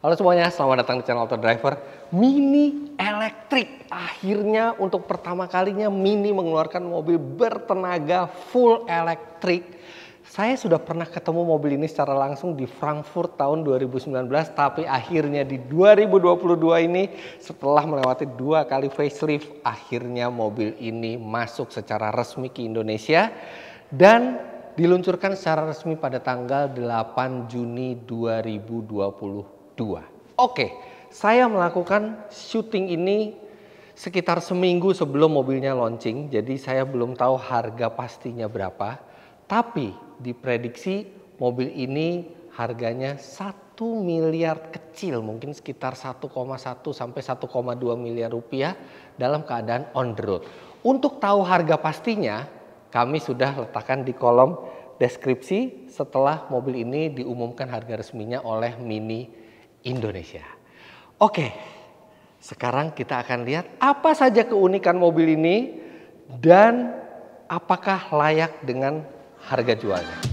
Halo semuanya, selamat datang di channel Auto Driver. Mini elektrik. Akhirnya untuk pertama kalinya Mini mengeluarkan mobil bertenaga full elektrik. Saya sudah pernah ketemu mobil ini secara langsung di Frankfurt tahun 2019, tapi akhirnya di 2022 ini setelah melewati 2 kali facelift, akhirnya mobil ini masuk secara resmi ke Indonesia dan diluncurkan secara resmi pada tanggal 8 Juni 2022. Oke, saya melakukan syuting ini sekitar seminggu sebelum mobilnya launching, jadi saya belum tahu harga pastinya berapa. Tapi diprediksi mobil ini harganya 1 miliar kecil, mungkin sekitar 1,1 sampai 1,2 miliar rupiah dalam keadaan on the road. Untuk tahu harga pastinya, kami sudah letakkan di kolom deskripsi setelah mobil ini diumumkan harga resminya oleh Mini Indonesia. Oke, sekarang kita akan lihat apa saja keunikan mobil ini dan apakah layak dengan harga jualnya.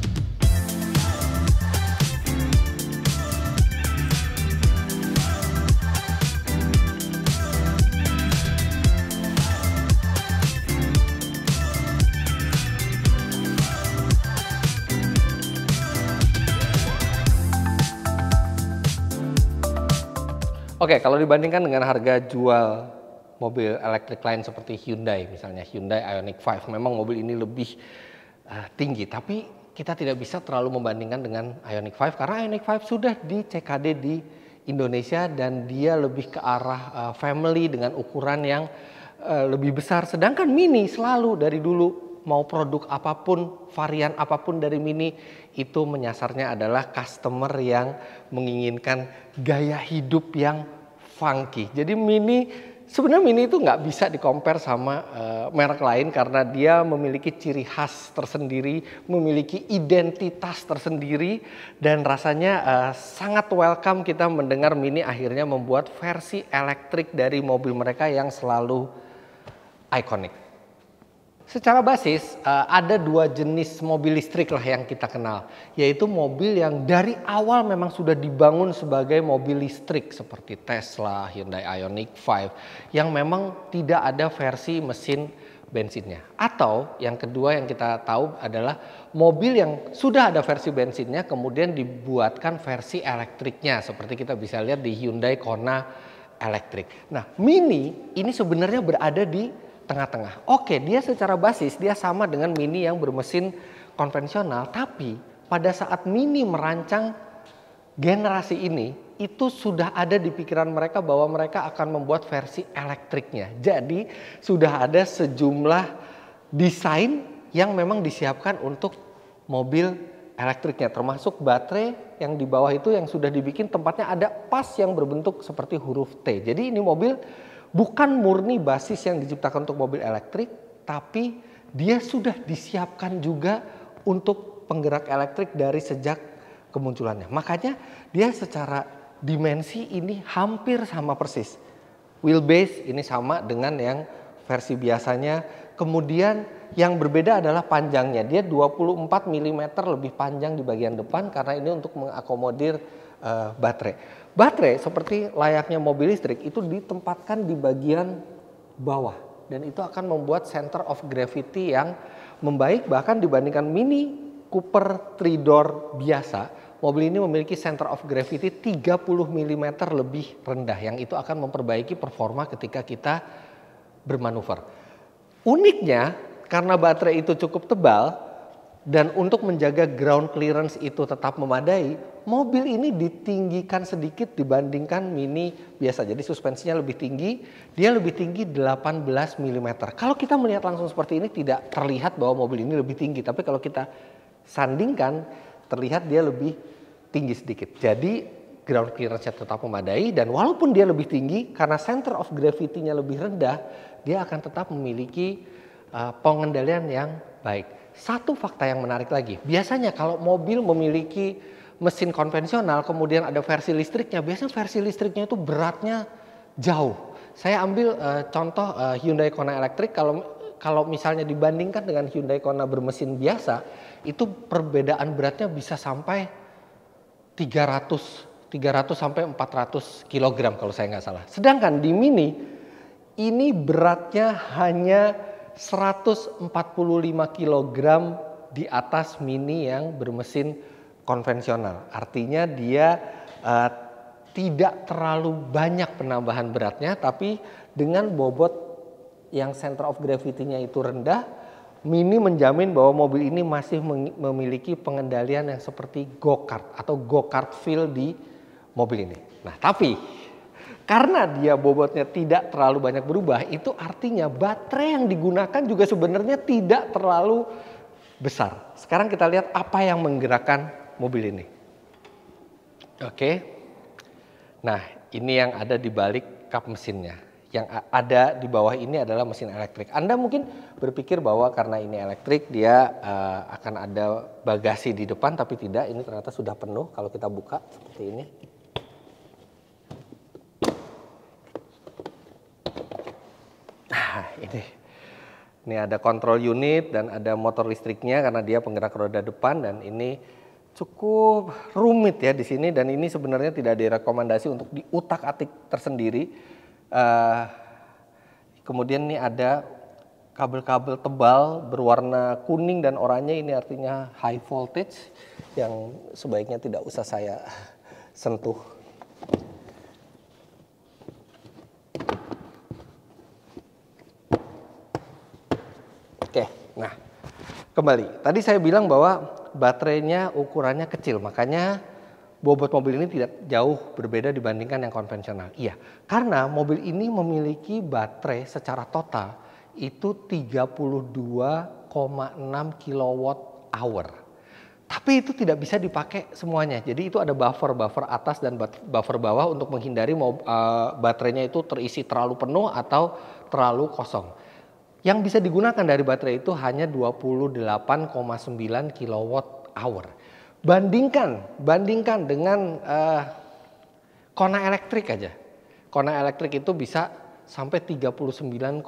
Oke, kalau dibandingkan dengan harga jual mobil elektrik lain seperti Hyundai, misalnya Hyundai Ioniq 5, memang mobil ini lebih tinggi. Tapi kita tidak bisa terlalu membandingkan dengan Ioniq 5 karena Ioniq 5 sudah di CKD di Indonesia dan dia lebih ke arah family dengan ukuran yang lebih besar. Sedangkan Mini selalu dari dulu mau produk apapun, varian apapun dari Mini itu menyasarnya adalah customer yang menginginkan gaya hidup yang funky. Jadi sebenarnya Mini itu nggak bisa di-compare sama merek lain karena dia memiliki ciri khas tersendiri, memiliki identitas tersendiri dan rasanya sangat welcome kita mendengar Mini akhirnya membuat versi elektrik dari mobil mereka yang selalu ikonik. Secara basis ada 2 jenis mobil listrik lah yang kita kenal, yaitu mobil yang dari awal memang sudah dibangun sebagai mobil listrik seperti Tesla, Hyundai Ioniq 5 yang memang tidak ada versi mesin bensinnya. Atau yang kedua yang kita tahu adalah mobil yang sudah ada versi bensinnya kemudian dibuatkan versi elektriknya seperti kita bisa lihat di Hyundai Kona elektrik. Nah, Mini ini sebenarnya berada di tengah-tengah. Oke, dia secara basis dia sama dengan Mini yang bermesin konvensional, tapi pada saat Mini merancang generasi ini itu sudah ada di pikiran mereka bahwa mereka akan membuat versi elektriknya. Jadi sudah ada sejumlah desain yang memang disiapkan untuk mobil elektriknya, termasuk baterai yang di bawah itu yang sudah dibikin tempatnya ada pas yang berbentuk seperti huruf T. Jadi ini mobil bukan murni basis yang diciptakan untuk mobil elektrik, tapi dia sudah disiapkan juga untuk penggerak elektrik dari sejak kemunculannya. Makanya dia secara dimensi ini hampir sama persis. Wheelbase ini sama dengan yang versi biasanya. Kemudian yang berbeda adalah panjangnya. Dia 24 mm lebih panjang di bagian depan karena ini untuk mengakomodir baterai. Baterai seperti layaknya mobil listrik itu ditempatkan di bagian bawah dan itu akan membuat center of gravity yang membaik, bahkan dibandingkan Mini Cooper 3-door biasa. Mobil ini memiliki center of gravity 30 mm lebih rendah yang itu akan memperbaiki performa ketika kita bermanuver. Uniknya karena baterai itu cukup tebal dan untuk menjaga ground clearance itu tetap memadai, mobil ini ditinggikan sedikit dibandingkan Mini biasa. Jadi suspensinya lebih tinggi, dia lebih tinggi 18 mm. Kalau kita melihat langsung seperti ini tidak terlihat bahwa mobil ini lebih tinggi, tapi kalau kita sandingkan terlihat dia lebih tinggi sedikit. Jadi ground clearance-nya tetap memadai dan walaupun dia lebih tinggi karena center of gravity-nya lebih rendah, dia akan tetap memiliki pengendalian yang baik. Satu fakta yang menarik lagi, biasanya kalau mobil memiliki mesin konvensional kemudian ada versi listriknya, biasanya versi listriknya itu beratnya jauh. Saya ambil contoh Hyundai Kona elektrik, kalau misalnya dibandingkan dengan Hyundai Kona bermesin biasa, itu perbedaan beratnya bisa sampai 300 300 sampai 400 kilogram kalau saya nggak salah. Sedangkan di Mini ini beratnya hanya 145 kilogram di atas Mini yang bermesin konvensional. Artinya dia tidak terlalu banyak penambahan beratnya, tapi dengan bobot yang center of gravity-nya itu rendah, Mini menjamin bahwa mobil ini masih memiliki pengendalian yang seperti go-kart atau go-kart feel di mobil ini. Nah, tapi karena dia bobotnya tidak terlalu banyak berubah, itu artinya baterai yang digunakan juga sebenarnya tidak terlalu besar. Sekarang kita lihat apa yang menggerakkan mobil ini. Oke. Nah, ini yang ada di balik kap mesinnya. Yang ada di bawah ini adalah mesin elektrik. Anda mungkin berpikir bahwa karena ini elektrik dia akan ada bagasi di depan, tapi tidak. Ini ternyata sudah penuh kalau kita buka seperti ini. Nah, ini ada kontrol unit dan ada motor listriknya karena dia penggerak roda depan, dan ini cukup rumit ya di sini, dan ini sebenarnya tidak direkomendasi untuk diutak-atik tersendiri. Kemudian ini ada kabel-kabel tebal berwarna kuning dan oranye, ini artinya high voltage yang sebaiknya tidak usah saya sentuh. Oke, nah kembali. Tadi saya bilang bahwa baterainya ukurannya kecil, makanya bobot mobil ini tidak jauh berbeda dibandingkan yang konvensional. Iya, karena mobil ini memiliki baterai secara total itu 32,6 kWh. Tapi itu tidak bisa dipakai semuanya. Jadi itu ada buffer atas dan buffer bawah untuk menghindari baterainya itu terisi terlalu penuh atau terlalu kosong. Yang bisa digunakan dari baterai itu hanya 28,9 kWh. Bandingkan dengan Kona elektrik aja. Kona elektrik itu bisa sampai 39,2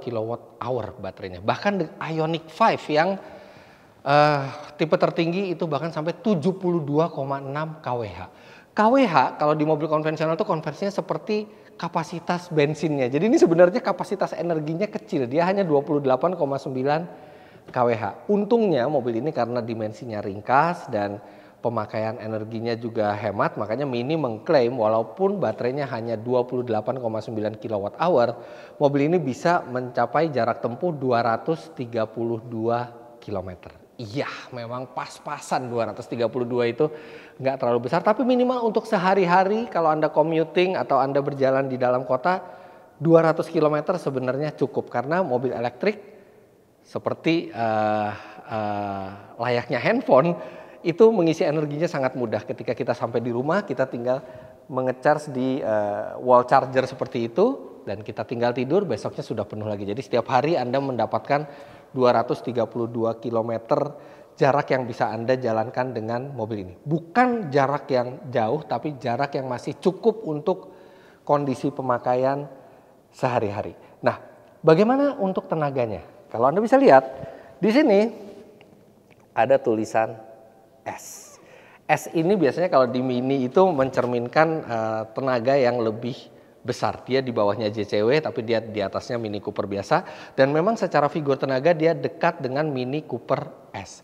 kWh baterainya. Bahkan Ioniq 5 yang tipe tertinggi itu bahkan sampai 72,6 kWh. kWh kalau di mobil konvensional itu konversinya seperti kapasitas bensinnya. Jadi ini sebenarnya kapasitas energinya kecil. Dia hanya 28,9 kWh. Untungnya mobil ini karena dimensinya ringkas dan pemakaian energinya juga hemat, makanya Mini mengklaim walaupun baterainya hanya 28,9 kWh, mobil ini bisa mencapai jarak tempuh 232 km. Iya, memang pas-pasan 232 itu nggak terlalu besar, tapi minimal untuk sehari-hari kalau Anda commuting atau Anda berjalan di dalam kota, 200 km sebenarnya cukup karena mobil elektrik seperti layaknya handphone itu mengisi energinya sangat mudah. Ketika kita sampai di rumah, kita tinggal mengecharge di wall charger seperti itu dan kita tinggal tidur, besoknya sudah penuh lagi. Jadi setiap hari Anda mendapatkan 232 km jarak yang bisa Anda jalankan dengan mobil ini. Bukan jarak yang jauh, tapi jarak yang masih cukup untuk kondisi pemakaian sehari-hari. Nah, bagaimana untuk tenaganya? Kalau Anda bisa lihat, di sini ada tulisan S. S ini biasanya kalau di Mini itu mencerminkan tenaga yang lebih besar. Dia di bawahnya JCW, tapi dia di atasnya Mini Cooper biasa. Dan memang secara figur tenaga dia dekat dengan Mini Cooper S.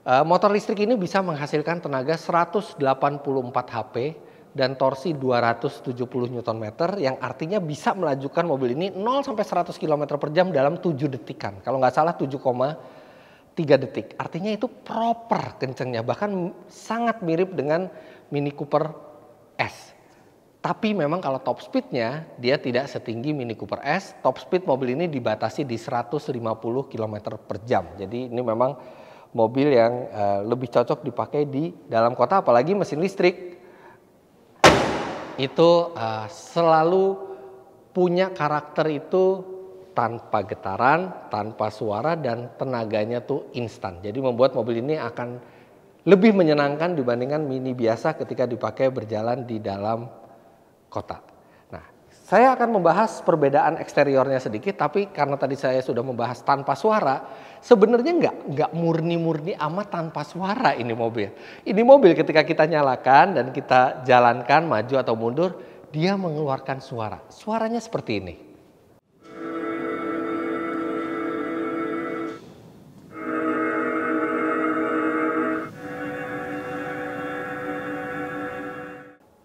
Motor listrik ini bisa menghasilkan tenaga 184 HP dan torsi 270 Nm, yang artinya bisa melajukan mobil ini 0 sampai 100 km per jam dalam 7 detikan. Kalau nggak salah 7,3 detik. Artinya itu proper kencengnya, bahkan sangat mirip dengan Mini Cooper S. Tapi memang kalau top speednya dia tidak setinggi Mini Cooper S. Top speed mobil ini dibatasi di 150 km per jam. Jadi ini memang mobil yang lebih cocok dipakai di dalam kota, apalagi mesin listrik itu selalu punya karakter itu tanpa getaran, tanpa suara, dan tenaganya tuh instan. Jadi membuat mobil ini akan lebih menyenangkan dibandingkan Mini biasa ketika dipakai berjalan di dalam kota. Nah, Saya akan membahas perbedaan eksteriornya sedikit, tapi karena tadi saya sudah membahas tanpa suara, sebenarnya nggak murni-murni amat tanpa suara ini mobil. Ini mobil ketika kita nyalakan dan kita jalankan maju atau mundur, dia mengeluarkan suara. Suaranya seperti ini.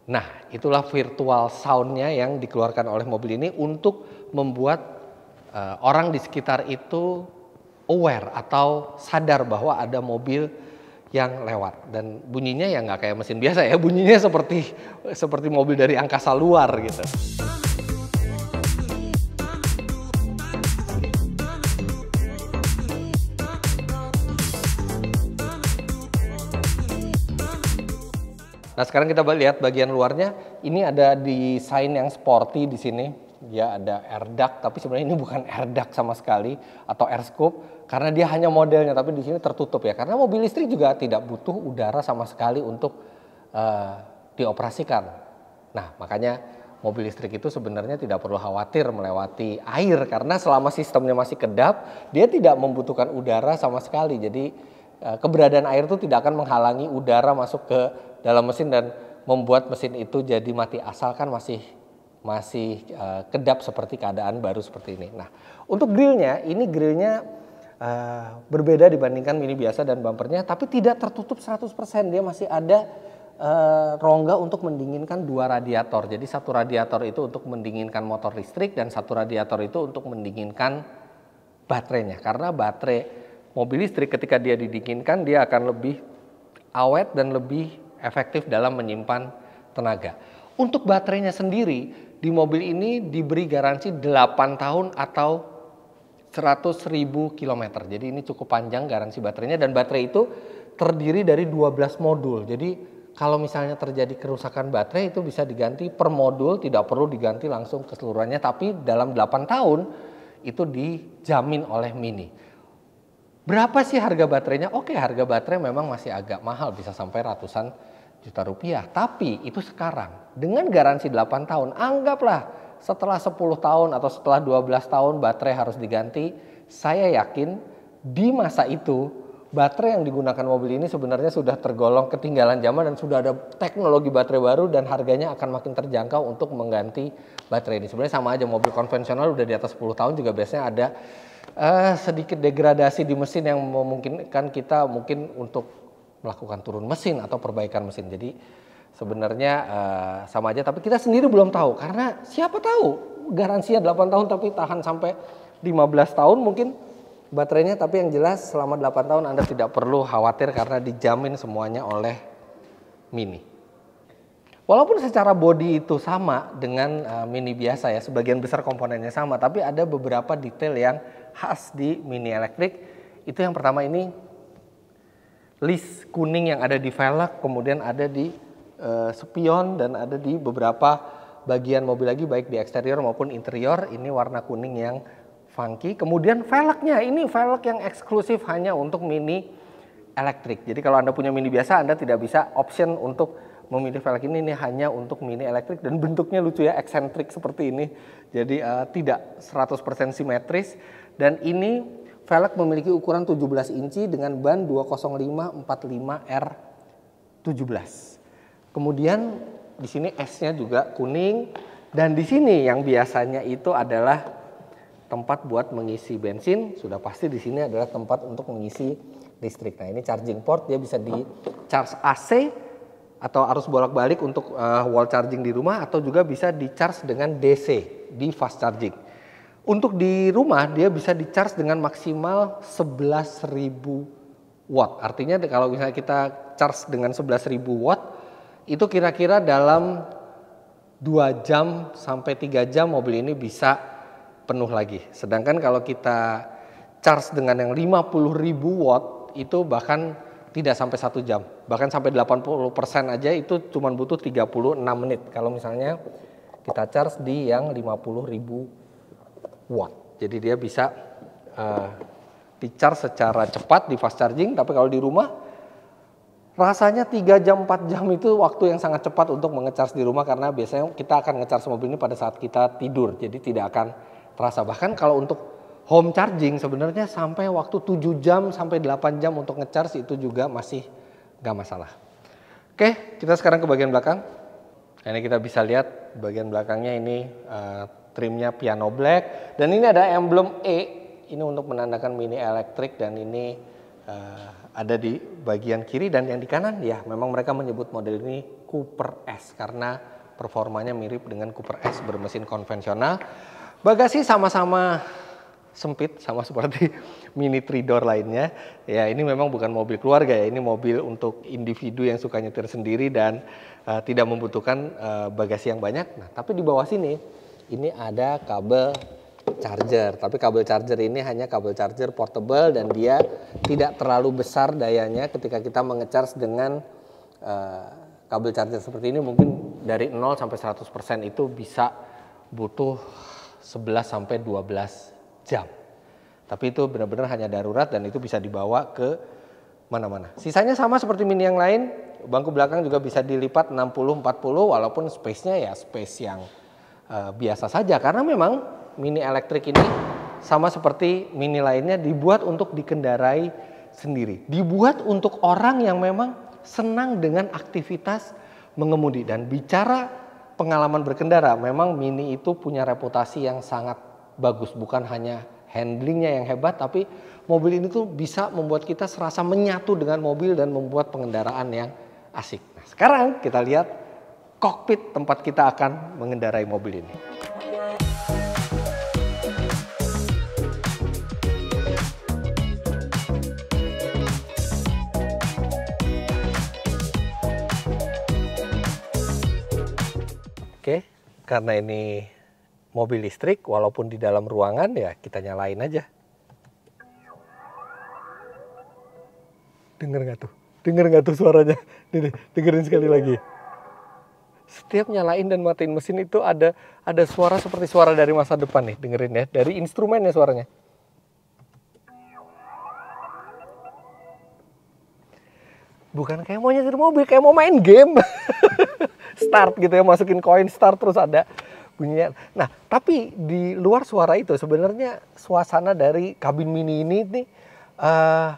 Nah, itulah virtual sound-nya yang dikeluarkan oleh mobil ini untuk membuat orang di sekitar itu aware atau sadar bahwa ada mobil yang lewat. Dan bunyinya ya nggak kayak mesin biasa ya, bunyinya seperti mobil dari angkasa luar gitu. Nah, sekarang kita lihat bagian luarnya. Ini ada desain yang sporty di sini. Ya, ada air duct, tapi sebenarnya ini bukan air duct sama sekali atau air scoop karena dia hanya modelnya, tapi di sini tertutup ya. Karena mobil listrik juga tidak butuh udara sama sekali untuk dioperasikan. Nah, makanya mobil listrik itu sebenarnya tidak perlu khawatir melewati air karena selama sistemnya masih kedap, dia tidak membutuhkan udara sama sekali. Jadi keberadaan air itu tidak akan menghalangi udara masuk ke dalam mesin dan membuat mesin itu jadi mati asalkan masih kedap seperti keadaan baru seperti ini. Nah, untuk grillnya, ini grillnya berbeda dibandingkan Mini biasa dan bumpernya, tapi tidak tertutup 100%. Dia masih ada rongga untuk mendinginkan dua radiator. Jadi satu radiator itu untuk mendinginkan motor listrik dan satu radiator itu untuk mendinginkan baterainya. Karena baterai mobil listrik ketika dia didinginkan dia akan lebih awet dan lebih efektif dalam menyimpan tenaga. Untuk baterainya sendiri di mobil ini diberi garansi 8 tahun atau 100.000 km. Jadi ini cukup panjang garansi baterainya dan baterai itu terdiri dari 12 modul. Jadi kalau misalnya terjadi kerusakan baterai itu bisa diganti per modul, tidak perlu diganti langsung keseluruhannya, tapi dalam 8 tahun itu dijamin oleh Mini. Berapa sih harga baterainya? Oke, harga baterai memang masih agak mahal, bisa sampai ratusan juta rupiah. Tapi itu sekarang dengan garansi 8 tahun, anggaplah setelah 10 tahun atau setelah 12 tahun baterai harus diganti. Saya yakin di masa itu baterai yang digunakan mobil ini sebenarnya sudah tergolong ketinggalan zaman dan sudah ada teknologi baterai baru dan harganya akan makin terjangkau untuk mengganti baterai ini. Sebenarnya sama aja, mobil konvensional udah di atas 10 tahun juga biasanya ada sedikit degradasi di mesin yang memungkinkan kita mungkin untuk melakukan turun mesin atau perbaikan mesin. Jadi sebenarnya sama aja, tapi kita sendiri belum tahu karena siapa tahu garansinya 8 tahun tapi tahan sampai 15 tahun mungkin baterainya. Tapi yang jelas selama 8 tahun Anda tidak perlu khawatir karena dijamin semuanya oleh Mini. Walaupun secara bodi itu sama dengan Mini biasa ya, sebagian besar komponennya sama, tapi ada beberapa detail yang khas di Mini elektrik. Itu yang pertama, ini list kuning yang ada di velg, kemudian ada di spion dan ada di beberapa bagian mobil lagi baik di eksterior maupun interior. Ini warna kuning yang funky. Kemudian velgnya, ini velg yang eksklusif hanya untuk Mini elektrik. Jadi kalau Anda punya Mini biasa Anda tidak bisa option untuk memilih velg ini hanya untuk Mini elektrik dan bentuknya lucu ya, eksentrik seperti ini. Jadi tidak 100% simetris dan ini velg memiliki ukuran 17 inci dengan ban 205/45R17. Kemudian di sini S-nya juga kuning dan di sini yang biasanya itu adalah tempat buat mengisi bensin, sudah pasti di sini adalah tempat untuk mengisi listrik. Nah, ini charging port, dia bisa di charge AC atau arus bolak-balik untuk wall charging di rumah atau juga bisa di charge dengan DC di fast charging. Untuk di rumah dia bisa di charge dengan maksimal 11.000 watt. Artinya kalau misalnya kita charge dengan 11.000 watt itu kira-kira dalam 2 jam sampai 3 jam mobil ini bisa penuh lagi. Sedangkan kalau kita charge dengan yang 50.000 watt itu bahkan tidak sampai 1 jam. Bahkan sampai 80% aja itu cuma butuh 36 menit. Kalau misalnya kita charge di yang 50.000 watt. Jadi dia bisa di charge secara cepat di fast charging. Tapi kalau di rumah Rasanya 3 jam 4 jam itu waktu yang sangat cepat untuk mengecharge di rumah, karena biasanya kita akan ngecharge mobil ini pada saat kita tidur. Jadi tidak akan terasa. Bahkan kalau untuk home charging sebenarnya sampai waktu 7 jam sampai 8 jam untuk ngecharge itu juga masih nggak masalah. Oke, kita sekarang ke bagian belakang. Ini kita bisa lihat bagian belakangnya ini trimnya piano black, dan ini ada emblem E, ini untuk menandakan Mini Electric, dan ini ada di bagian kiri, dan yang di kanan ya memang mereka menyebut model ini Cooper S karena performanya mirip dengan Cooper S bermesin konvensional. Bagasi sama-sama sempit sama seperti Mini 3-door lainnya. Ya, ini memang bukan mobil keluarga ya, ini mobil untuk individu yang suka nyetir sendiri dan tidak membutuhkan bagasi yang banyak. Nah, tapi di bawah sini ini ada kabel charger, tapi kabel charger ini hanya kabel charger portable dan dia tidak terlalu besar dayanya. Ketika kita mengecharge dengan kabel charger seperti ini, mungkin dari 0 sampai 100% itu bisa butuh 11 sampai 12 jam. Tapi itu benar-benar hanya darurat dan itu bisa dibawa ke mana-mana. Sisanya sama seperti Mini yang lain, bangku belakang juga bisa dilipat 60-40 walaupun space-nya ya space yang biasa saja, karena memang Mini Electric ini sama seperti Mini lainnya dibuat untuk dikendarai sendiri. Dibuat untuk orang yang memang senang dengan aktivitas mengemudi. Dan bicara pengalaman berkendara, memang Mini itu punya reputasi yang sangat bagus. Bukan hanya handlingnya yang hebat, tapi mobil ini tuh bisa membuat kita serasa menyatu dengan mobil dan membuat pengendaraan yang asik. Nah, sekarang kita lihat kokpit tempat kita akan mengendarai mobil ini. Oke, karena ini mobil listrik, walaupun di dalam ruangan ya kita nyalain aja. Dengar nggak tuh? Dengar nggak tuh suaranya? Nih, dengerin sekali lagi. Setiap nyalain dan matiin mesin itu ada suara seperti suara dari masa depan nih, dengerin ya. Dari instrumennya suaranya. Bukan kayak mau nyetir mobil, kayak mau main game. Start gitu ya, masukin koin start terus ada bunyinya. Nah, tapi di luar suara itu sebenarnya suasana dari kabin Mini ini nih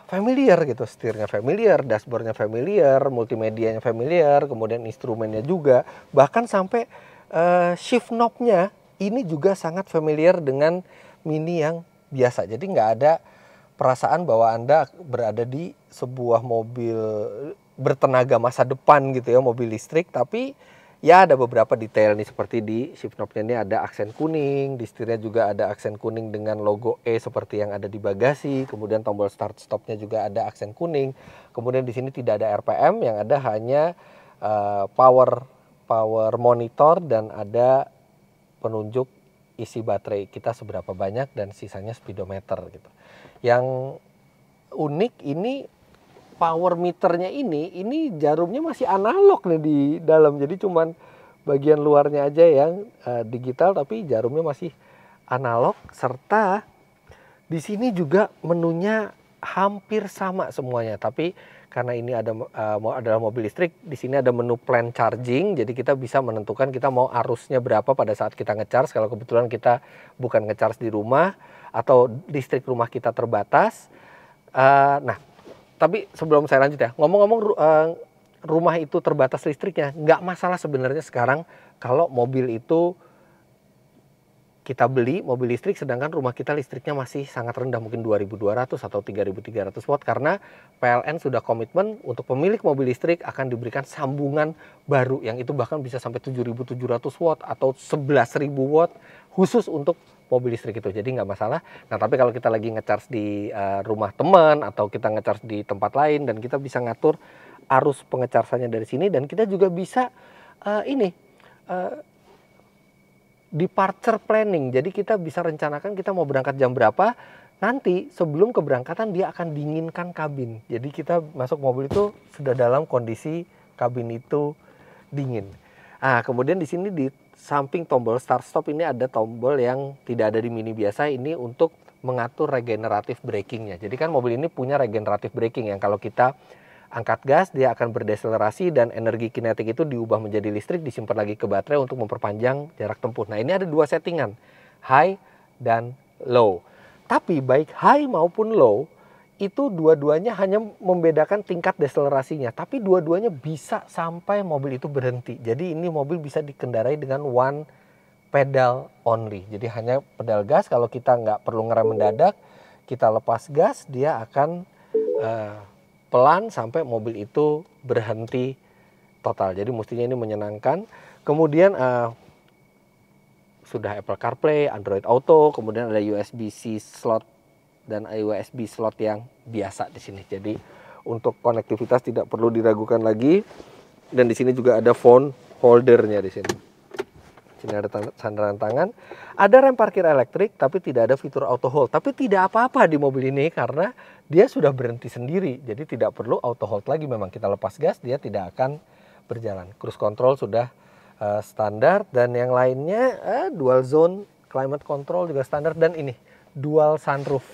familiar gitu. Setirnya familiar, dashboardnya familiar, multimedianya familiar, kemudian instrumennya juga. Bahkan sampai shift knob-nya ini juga sangat familiar dengan Mini yang biasa. Jadi nggak ada perasaan bahwa Anda berada di sebuah mobil bertenaga masa depan gitu ya, mobil listrik. Tapi ya ada beberapa detail nih, seperti di shift knob-nya ini ada aksen kuning, di setirnya juga ada aksen kuning dengan logo E seperti yang ada di bagasi. Kemudian tombol start stop-nya juga ada aksen kuning. Kemudian di sini tidak ada RPM, yang ada hanya power monitor dan ada penunjuk isi baterai kita seberapa banyak dan sisanya speedometer gitu. Yang unik ini power meternya ini jarumnya masih analog nih di dalam. Jadi cuman bagian luarnya aja yang digital, tapi jarumnya masih analog. Serta di sini juga menunya hampir sama semuanya. Tapi karena ini adalah mobil listrik, di sini ada menu plan charging. Jadi kita bisa menentukan kita mau arusnya berapa pada saat kita ngecharge. Kalau kebetulan kita bukan ngecharge di rumah atau listrik rumah kita terbatas. Nah, tapi sebelum saya lanjut ya, ngomong-ngomong rumah itu terbatas listriknya, nggak masalah sebenarnya sekarang kalau mobil itu kita beli mobil listrik sedangkan rumah kita listriknya masih sangat rendah, mungkin 2.200 atau 3.300 watt, karena PLN sudah komitmen untuk pemilik mobil listrik akan diberikan sambungan baru yang itu bahkan bisa sampai 7.700 watt atau 11.000 watt khusus untuk mobil listrik itu. Jadi nggak masalah. Nah, tapi kalau kita lagi ngecharge di rumah teman atau kita ngecharge di tempat lain, dan kita bisa ngatur arus pengechargeannya dari sini, dan kita juga bisa departure planning. Jadi kita bisa rencanakan kita mau berangkat jam berapa. Nanti sebelum keberangkatan dia akan dinginkan kabin. Jadi kita masuk mobil itu sudah dalam kondisi kabin itu dingin. Nah, kemudian di sini di samping tombol start stop ini ada tombol yang tidak ada di Mini biasa, ini untuk mengatur regeneratif brakingnya. Jadi kan mobil ini punya regeneratif braking yang kalau kita angkat gas, dia akan berdeselerasi dan energi kinetik itu diubah menjadi listrik, disimpan lagi ke baterai untuk memperpanjang jarak tempuh. Nah, ini ada dua settingan, high dan low. Tapi baik high maupun low, itu dua-duanya hanya membedakan tingkat deselerasinya. Tapi dua-duanya bisa sampai mobil itu berhenti. Jadi ini mobil bisa dikendarai dengan one pedal only. Jadi hanya pedal gas, kalau kita nggak perlu ngerem mendadak, kita lepas gas, dia akan pelan sampai mobil itu berhenti total. Jadi mestinya ini menyenangkan. Kemudian sudah Apple CarPlay, Android Auto, kemudian ada USB-C slot dan USB slot yang biasa di sini. Jadi untuk konektivitas tidak perlu diragukan lagi. Dan di sini juga ada phone holdernya di sini. Sini ada sandaran tangan, ada rem parkir elektrik, tapi tidak ada fitur auto hold. Tapi tidak apa-apa di mobil ini karena dia sudah berhenti sendiri, jadi tidak perlu auto hold lagi. Memang kita lepas gas, dia tidak akan berjalan. Cruise control sudah standar, dan yang lainnya dual zone climate control juga standar, dan ini dual sunroof.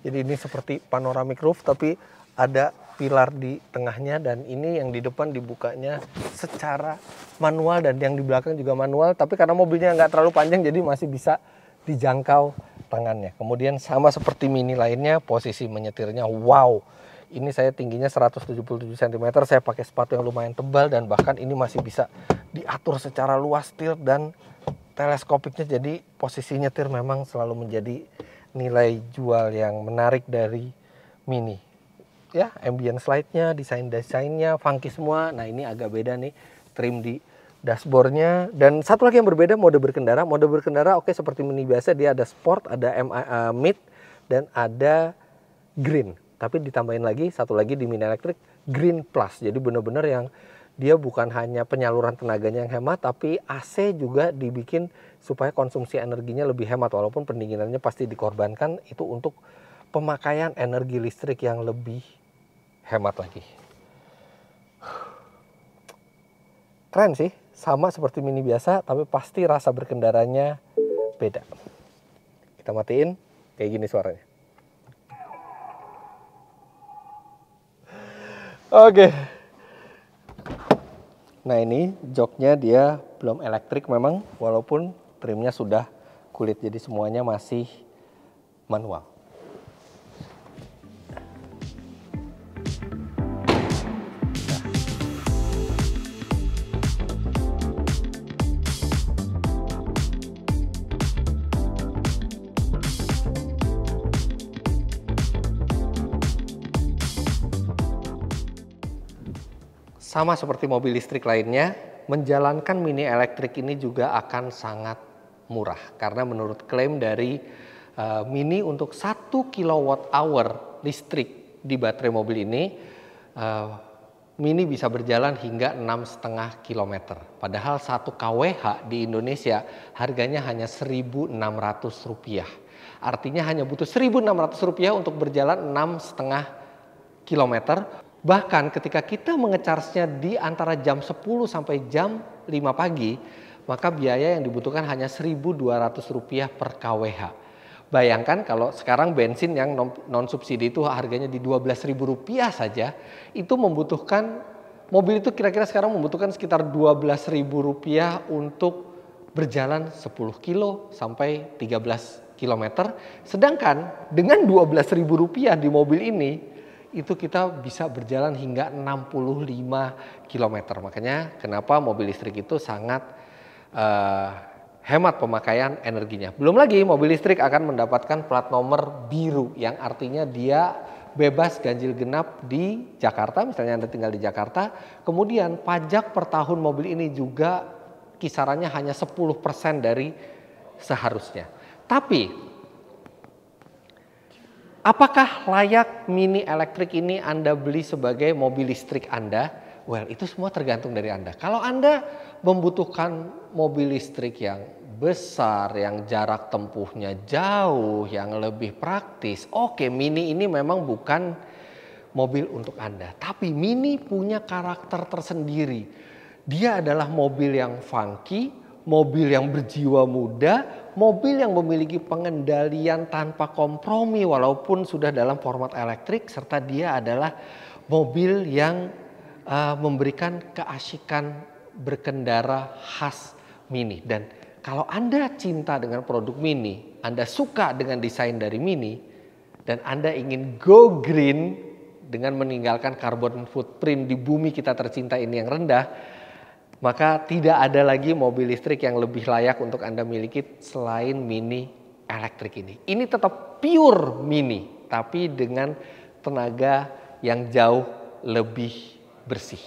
Jadi ini seperti panoramic roof, tapi ada pilar di tengahnya, dan ini yang di depan dibukanya secara manual dan yang di belakang juga manual, tapi karena mobilnya nggak terlalu panjang jadi masih bisa dijangkau tangannya. Kemudian sama seperti Mini lainnya, posisi menyetirnya wow, ini saya tingginya 177 cm, saya pakai sepatu yang lumayan tebal, dan bahkan ini masih bisa diatur secara luas, tilt dan teleskopiknya. Jadi posisi nyetir memang selalu menjadi nilai jual yang menarik dari Mini. Ya, ambient slide-nya, desainnya funky semua. Nah, ini agak beda nih, trim di dashboardnya. Dan satu lagi yang berbeda, mode berkendara. Mode berkendara oke, seperti Mini biasa, dia ada sport, ada mid, dan ada green. Tapi ditambahin lagi, satu lagi di Mini Electric, green plus. Jadi benar-benar yang dia bukan hanya penyaluran tenaganya yang hemat, tapi AC juga dibikin supaya konsumsi energinya lebih hemat. Walaupun pendinginannya pasti dikorbankan, itu untuk pemakaian energi listrik yang lebih hemat lagi. Keren sih, sama seperti Mini biasa, tapi pasti rasa berkendaranya beda. Kita matiin, kayak gini suaranya. Oke. Nah, ini joknya dia belum elektrik memang, walaupun trimnya sudah kulit, jadi semuanya masih manual. Sama seperti mobil listrik lainnya, menjalankan Mini elektrik ini juga akan sangat murah. Karena menurut klaim dari Mini, untuk 1 kWh listrik di baterai mobil ini, Mini bisa berjalan hingga 6,5 km. Padahal 1 kWh di Indonesia harganya hanya Rp1.600. Artinya hanya butuh Rp1.600 untuk berjalan 6,5 km. Bahkan ketika kita mengecharge-nya di antara jam 10 sampai jam 5 pagi, maka biaya yang dibutuhkan hanya Rp1.200 per kWh. Bayangkan kalau sekarang bensin yang non-subsidi itu harganya di Rp12.000 saja, itu membutuhkan, mobil itu kira-kira sekarang membutuhkan sekitar Rp12.000 untuk berjalan 10 kilo sampai 13 km. Sedangkan dengan Rp12.000 di mobil ini, itu kita bisa berjalan hingga 65 km. Makanya kenapa mobil listrik itu sangat hemat pemakaian energinya. Belum lagi mobil listrik akan mendapatkan plat nomor biru, yang artinya dia bebas ganjil genap di Jakarta, misalnya Anda tinggal di Jakarta. Kemudian pajak per tahun mobil ini juga kisarannya hanya 10% dari seharusnya. Tapi apakah layak Mini elektrik ini Anda beli sebagai mobil listrik Anda? Well, itu semua tergantung dari Anda. Kalau Anda membutuhkan mobil listrik yang besar, yang jarak tempuhnya jauh, yang lebih praktis, oke, Mini ini memang bukan mobil untuk Anda. Tapi Mini punya karakter tersendiri. Dia adalah mobil yang funky, mobil yang berjiwa muda, mobil yang memiliki pengendalian tanpa kompromi walaupun sudah dalam format elektrik, serta dia adalah mobil yang memberikan keasikan berkendara khas Mini. Dan kalau Anda cinta dengan produk Mini, Anda suka dengan desain dari Mini, dan Anda ingin go green dengan meninggalkan carbon footprint di bumi kita tercinta ini yang rendah, maka tidak ada lagi mobil listrik yang lebih layak untuk Anda miliki selain Mini elektrik ini. Ini tetap pure Mini, tapi dengan tenaga yang jauh lebih bersih.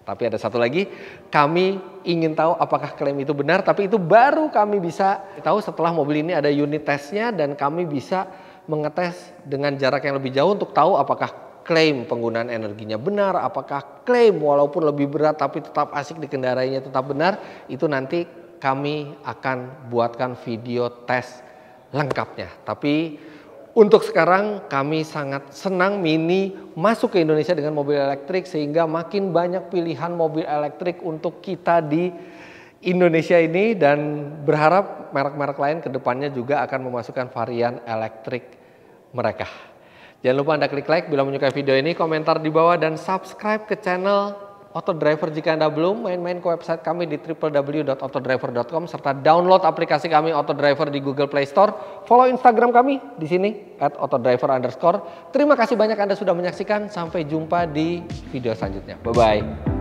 Tapi ada satu lagi, kami ingin tahu apakah klaim itu benar, tapi itu baru kami bisa tahu setelah mobil ini ada unit tesnya dan kami bisa mengetes dengan jarak yang lebih jauh untuk tahu apakah klaim penggunaan energinya benar, apakah klaim walaupun lebih berat tapi tetap asik dikendarainya tetap benar. Itu nanti kami akan buatkan video tes lengkapnya. Tapi untuk sekarang kami sangat senang Mini masuk ke Indonesia dengan mobil elektrik sehingga makin banyak pilihan mobil elektrik untuk kita di Indonesia ini, dan berharap merek-merek lain ke depannya juga akan memasukkan varian elektrik mereka. Jangan lupa Anda klik like bila menyukai video ini, komentar di bawah, dan subscribe ke channel Autodriver jika Anda belum. Main-main ke website kami di www.autodriver.com serta download aplikasi kami Autodriver di Google Play Store. Follow Instagram kami di sini @autodriver_. Terima kasih banyak Anda sudah menyaksikan. Sampai jumpa di video selanjutnya. Bye bye.